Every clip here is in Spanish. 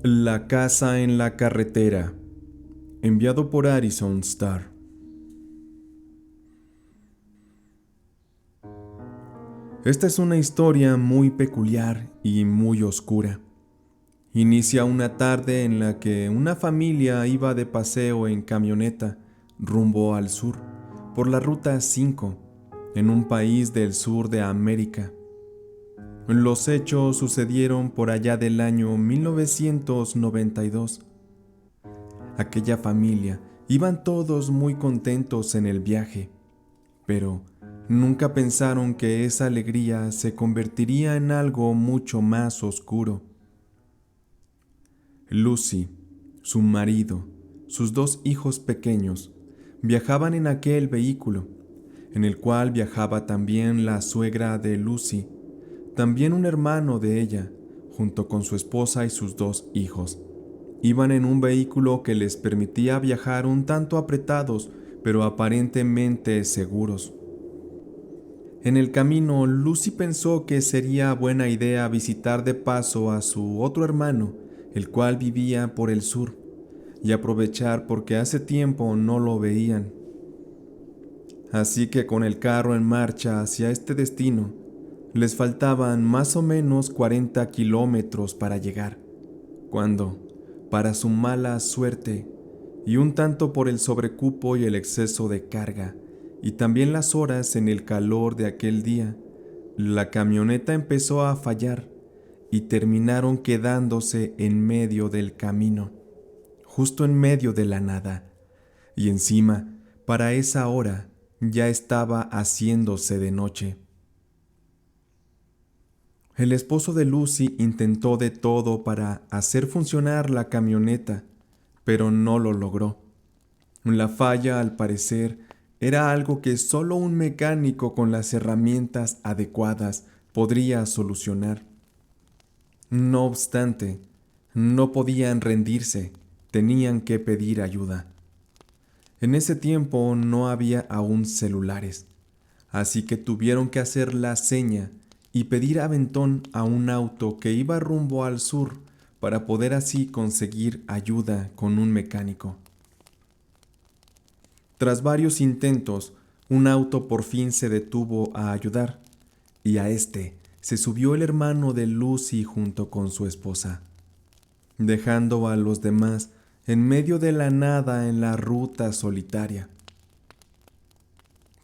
La casa en la carretera. Enviado por Addison Starr. Esta es una historia muy peculiar y muy oscura. Inicia una tarde en la que una familia iba de paseo en camioneta rumbo al sur, por la Ruta 5, en un país del sur de América. Los hechos sucedieron por allá del año 1992. Aquella familia iban todos muy contentos en el viaje, pero nunca pensaron que esa alegría se convertiría en algo mucho más oscuro. Lucy, su marido, sus dos hijos pequeños, viajaban en aquel vehículo, en el cual viajaba también la suegra de Lucy, también un hermano de ella, junto con su esposa y sus dos hijos. Iban en un vehículo que les permitía viajar un tanto apretados, pero aparentemente seguros. En el camino, Lucy pensó que sería buena idea visitar de paso a su otro hermano, el cual vivía por el sur, y aprovechar porque hace tiempo no lo veían. Así que con el carro en marcha hacia este destino, les faltaban más o menos 40 kilómetros para llegar, cuando, para su mala suerte, y un tanto por el sobrecupo y el exceso de carga, y también las horas en el calor de aquel día, la camioneta empezó a fallar y terminaron quedándose en medio del camino, justo en medio de la nada, y encima, para esa hora, ya estaba haciéndose de noche. El esposo de Lucy intentó de todo para hacer funcionar la camioneta, pero no lo logró. La falla, al parecer, era algo que solo un mecánico con las herramientas adecuadas podría solucionar. No obstante, no podían rendirse, tenían que pedir ayuda. En ese tiempo no había aún celulares, así que tuvieron que hacer la seña y pedir aventón a un auto que iba rumbo al sur para poder así conseguir ayuda con un mecánico. Tras varios intentos, un auto por fin se detuvo a ayudar, y a este se subió el hermano de Lucy junto con su esposa, dejando a los demás en medio de la nada en la ruta solitaria.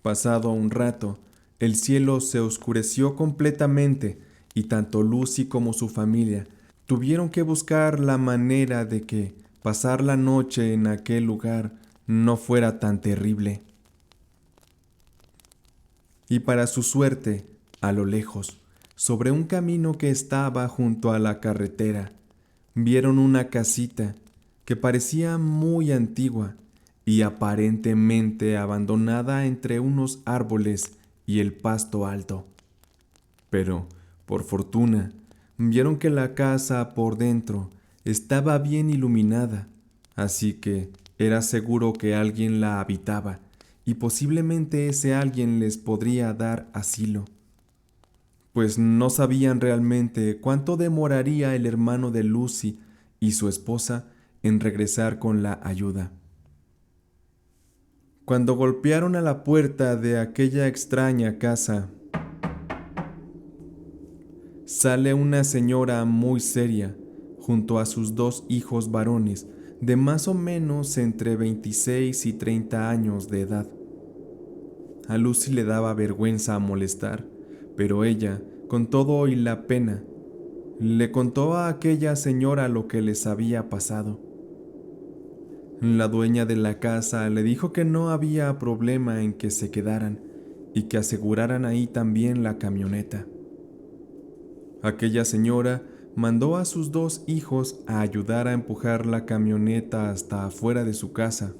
Pasado un rato, el cielo se oscureció completamente y tanto Lucy como su familia tuvieron que buscar la manera de que pasar la noche en aquel lugar no fuera tan terrible. Y para su suerte, a lo lejos, sobre un camino que estaba junto a la carretera, vieron una casita que parecía muy antigua y aparentemente abandonada entre unos árboles y el pasto alto. Pero, por fortuna, vieron que la casa por dentro estaba bien iluminada, así que era seguro que alguien la habitaba y posiblemente ese alguien les podría dar asilo, pues no sabían realmente cuánto demoraría el hermano de Lucy y su esposa en regresar con la ayuda. Cuando golpearon a la puerta de aquella extraña casa, sale una señora muy seria, junto a sus dos hijos varones, de más o menos entre 26 y 30 años de edad. A Lucy le daba vergüenza molestar, pero ella, con todo y la pena, le contó a aquella señora lo que les había pasado. La dueña de la casa le dijo que no había problema en que se quedaran y que aseguraran ahí también la camioneta. Aquella señora mandó a sus dos hijos a ayudar a empujar la camioneta hasta afuera de su casa.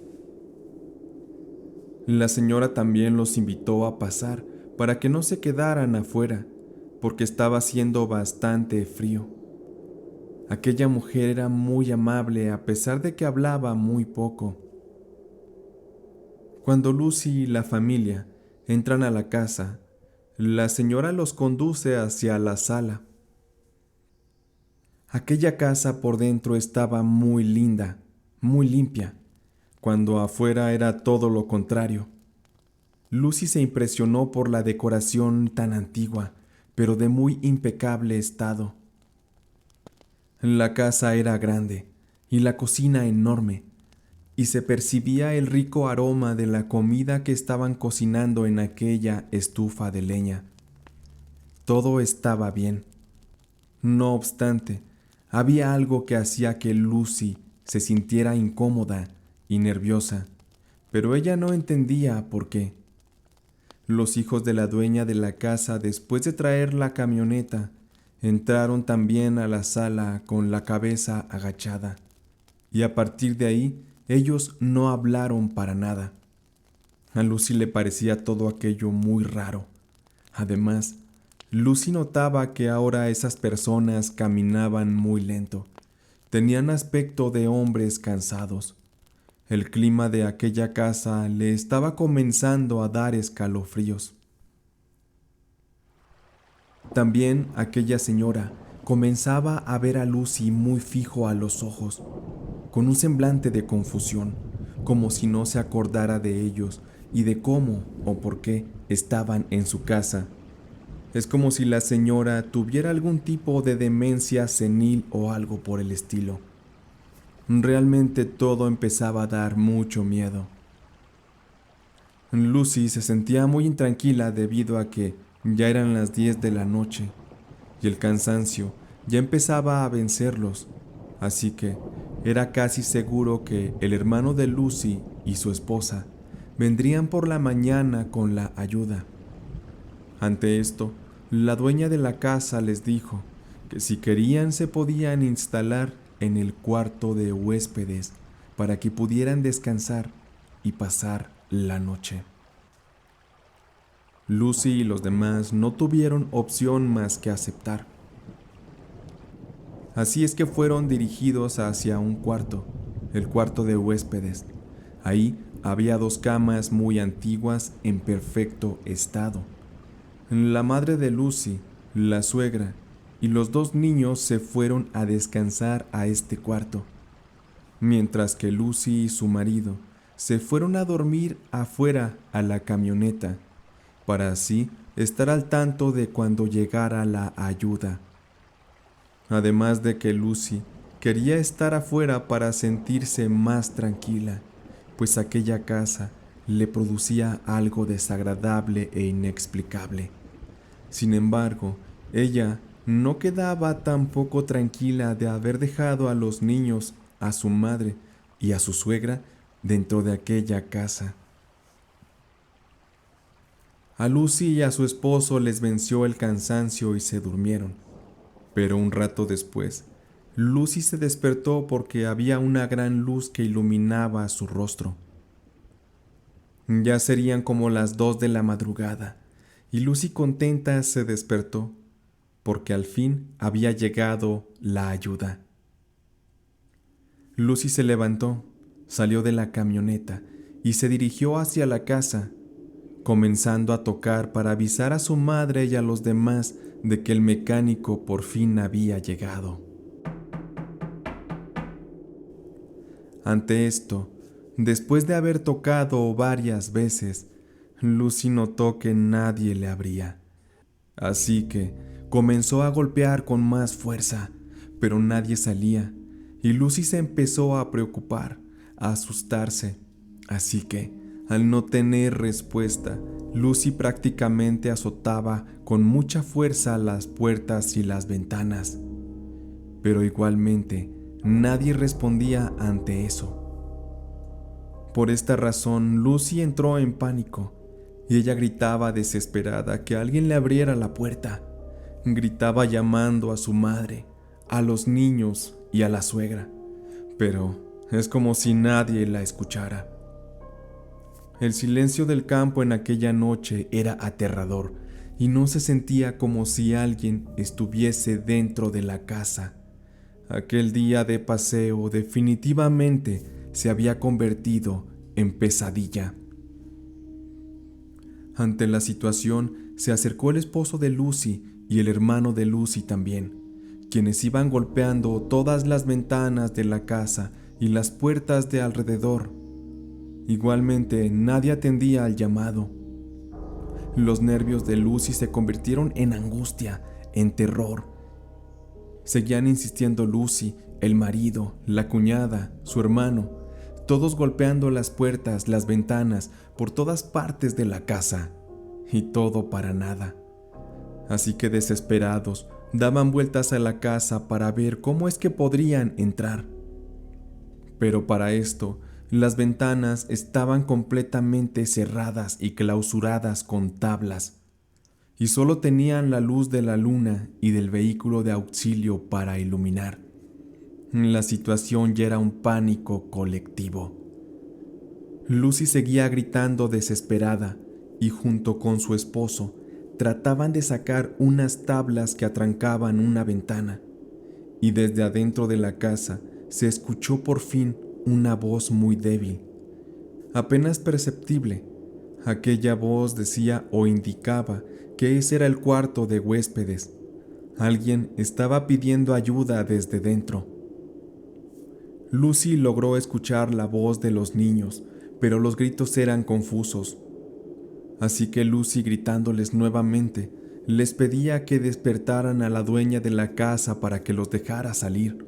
La señora también los invitó a pasar para que no se quedaran afuera, porque estaba haciendo bastante frío. Aquella mujer era muy amable a pesar de que hablaba muy poco. Cuando Lucy y la familia entran a la casa, la señora los conduce hacia la sala. Aquella casa por dentro estaba muy linda, muy limpia, cuando afuera era todo lo contrario. Lucy se impresionó por la decoración tan antigua, pero de muy impecable estado. La casa era grande y la cocina enorme, y se percibía el rico aroma de la comida que estaban cocinando en aquella estufa de leña. Todo estaba bien. No obstante, había algo que hacía que Lucy se sintiera incómoda y nerviosa, pero ella no entendía por qué. Los hijos de la dueña de la casa, después de traer la camioneta, entraron también a la sala con la cabeza agachada, y a partir de ahí ellos no hablaron para nada. A Lucy le parecía todo aquello muy raro. Además, Lucy notaba que ahora esas personas caminaban muy lento. Tenían aspecto de hombres cansados. El clima de aquella casa le estaba comenzando a dar escalofríos. También aquella señora comenzaba a ver a Lucy muy fijo a los ojos, con un semblante de confusión, como si no se acordara de ellos y de cómo o por qué estaban en su casa. Es como si la señora tuviera algún tipo de demencia senil o algo por el estilo. Realmente todo empezaba a dar mucho miedo. Lucy se sentía muy intranquila debido a que ya eran las 10 de la noche y el cansancio ya empezaba a vencerlos, así que era casi seguro que el hermano de Lucy y su esposa vendrían por la mañana con la ayuda. Ante esto, la dueña de la casa les dijo que si querían se podían instalar en el cuarto de huéspedes para que pudieran descansar y pasar la noche. Lucy y los demás no tuvieron opción más que aceptar. Así es que fueron dirigidos hacia un cuarto, el cuarto de huéspedes. Ahí había 2 camas muy antiguas en perfecto estado. La madre de Lucy, la suegra y los 2 niños se fueron a descansar a este cuarto, mientras que Lucy y su marido se fueron a dormir afuera a la camioneta, para así estar al tanto de cuando llegara la ayuda. Además de que Lucy quería estar afuera para sentirse más tranquila, pues aquella casa le producía algo desagradable e inexplicable. Sin embargo, ella no quedaba tampoco tranquila de haber dejado a los niños, a su madre y a su suegra dentro de aquella casa. A Lucy y a su esposo les venció el cansancio y se durmieron. Pero un rato después, Lucy se despertó porque había una gran luz que iluminaba su rostro. Ya serían como las 2 de la madrugada, y Lucy contenta se despertó, porque al fin había llegado la ayuda. Lucy se levantó, salió de la camioneta y se dirigió hacia la casa, comenzando a tocar para avisar a su madre y a los demás de que el mecánico por fin había llegado. Ante esto, después de haber tocado varias veces, Lucy notó que nadie le abría. Así que comenzó a golpear con más fuerza, pero nadie salía, y Lucy se empezó a preocupar, a asustarse. Así que, al no tener respuesta, Lucy prácticamente azotaba con mucha fuerza las puertas y las ventanas. Pero igualmente, nadie respondía ante eso. Por esta razón, Lucy entró en pánico y ella gritaba desesperada que alguien le abriera la puerta. Gritaba llamando a su madre, a los niños y a la suegra, pero es como si nadie la escuchara. El silencio del campo en aquella noche era aterrador y no se sentía como si alguien estuviese dentro de la casa. Aquel día de paseo definitivamente se había convertido en pesadilla. Ante la situación, se acercó el esposo de Lucy y el hermano de Lucy también. quienes iban golpeando todas las ventanas de la casa y las puertas de alrededor. Igualmente, nadie atendía al llamado. Los nervios de Lucy se convirtieron en angustia, en terror. Seguían insistiendo Lucy, el marido, la cuñada, su hermano, todos golpeando las puertas, las ventanas, por todas partes de la casa, y todo para nada. Así que desesperados, daban vueltas a la casa para ver cómo es que podrían entrar. Pero para esto, las ventanas estaban completamente cerradas y clausuradas con tablas, y solo tenían la luz de la luna y del vehículo de auxilio para iluminar. La situación ya era un pánico colectivo. Lucy seguía gritando desesperada y junto con su esposo trataban de sacar unas tablas que atrancaban una ventana, y desde adentro de la casa se escuchó por fin una voz muy débil, apenas perceptible. Aquella voz decía o indicaba que ese era el cuarto de huéspedes. Alguien estaba pidiendo ayuda desde dentro. Lucy logró escuchar la voz de los niños, pero los gritos eran confusos. Así que Lucy, gritándoles nuevamente, les pedía que despertaran a la dueña de la casa para que los dejara salir.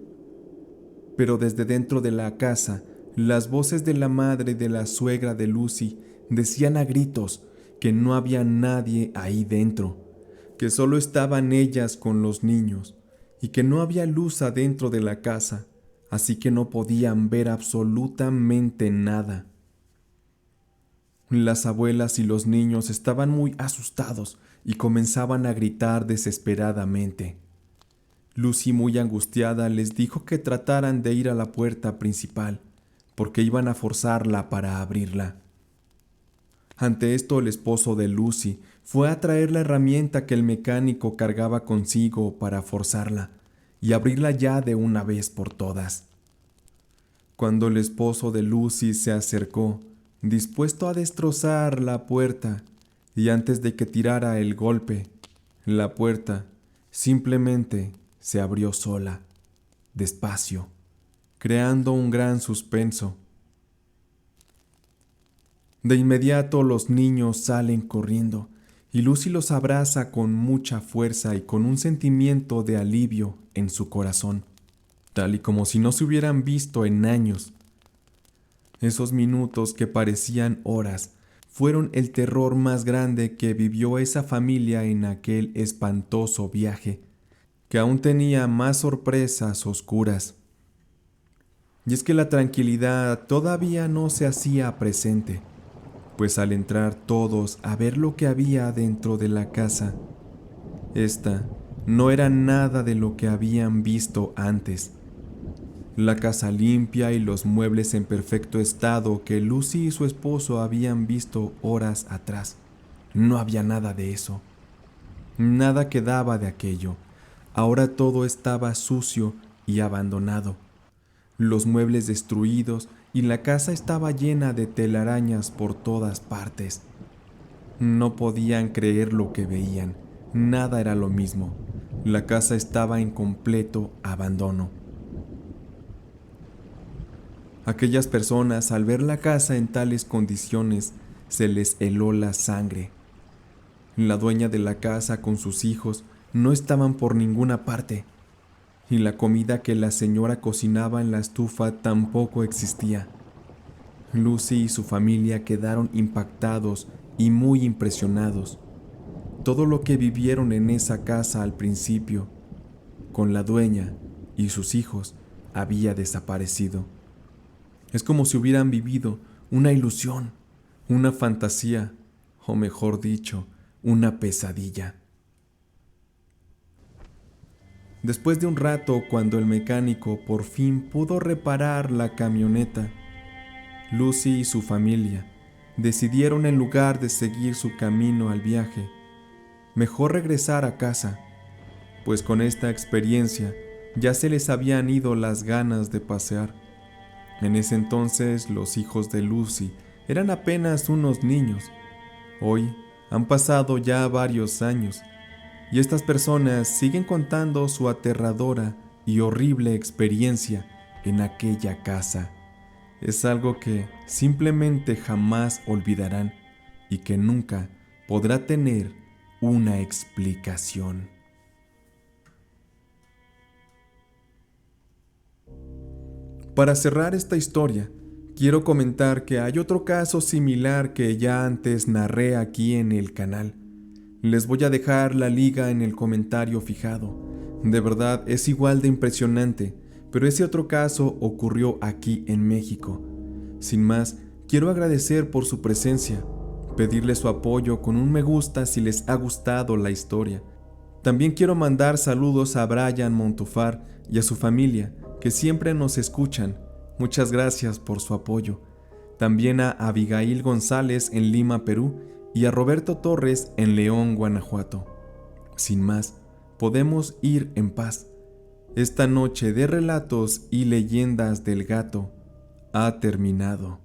Pero desde dentro de la casa, las voces de la madre y de la suegra de Lucy decían a gritos que no había nadie ahí dentro, que solo estaban ellas con los niños y que no había luz adentro de la casa, así que no podían ver absolutamente nada. Las abuelas y los niños estaban muy asustados y comenzaban a gritar desesperadamente. Lucy, muy angustiada, les dijo que trataran de ir a la puerta principal, porque iban a forzarla para abrirla. Ante esto, el esposo de Lucy fue a traer la herramienta que el mecánico cargaba consigo para forzarla y abrirla ya de una vez por todas. Cuando el esposo de Lucy se acercó, dispuesto a destrozar la puerta, y antes de que tirara el golpe, la puerta simplemente se abrió sola, despacio, creando un gran suspenso. De inmediato los niños salen corriendo y Lucy los abraza con mucha fuerza y con un sentimiento de alivio en su corazón, tal y como si no se hubieran visto en años. Esos minutos que parecían horas fueron el terror más grande que vivió esa familia en aquel espantoso viaje, que aún tenía más sorpresas oscuras. Y es que la tranquilidad todavía no se hacía presente, pues al entrar todos a ver lo que había dentro de la casa, esta no era nada de lo que habían visto antes. La casa limpia y los muebles en perfecto estado que Lucy y su esposo habían visto horas atrás. No había nada de eso. Nada quedaba de aquello. Ahora todo estaba sucio y abandonado. Los muebles destruidos y la casa estaba llena de telarañas por todas partes. No podían creer lo que veían. Nada era lo mismo. La casa estaba en completo abandono. Aquellas personas, al ver la casa en tales condiciones, se les heló la sangre. La dueña de la casa con sus hijos no estaban por ninguna parte, y la comida que la señora cocinaba en la estufa tampoco existía. Lucy y su familia quedaron impactados y muy impresionados. Todo lo que vivieron en esa casa al principio, con la dueña y sus hijos, había desaparecido. Es como si hubieran vivido una ilusión, una fantasía, o mejor dicho, una pesadilla. Después de un rato, cuando el mecánico por fin pudo reparar la camioneta, Lucy y su familia decidieron, en lugar de seguir su camino al viaje, mejor regresar a casa, pues con esta experiencia ya se les habían ido las ganas de pasear. En ese entonces los hijos de Lucy eran apenas unos niños. Hoy han pasado ya varios años y estas personas siguen contando su aterradora y horrible experiencia en aquella casa. Es algo que simplemente jamás olvidarán y que nunca podrá tener una explicación. Para cerrar esta historia, quiero comentar que hay otro caso similar que ya antes narré aquí en el canal. Les voy a dejar la liga en el comentario fijado. De verdad es igual de impresionante, pero ese otro caso ocurrió aquí en México. Sin más, quiero agradecer por su presencia, pedirle su apoyo con un me gusta si les ha gustado la historia. También quiero mandar saludos a Brian Montufar y a su familia, que siempre nos escuchan. Muchas gracias por su apoyo. También a Abigail González en Lima, Perú, y a Roberto Torres en León, Guanajuato. Sin más, podemos ir en paz. Esta noche de relatos y leyendas del gato ha terminado.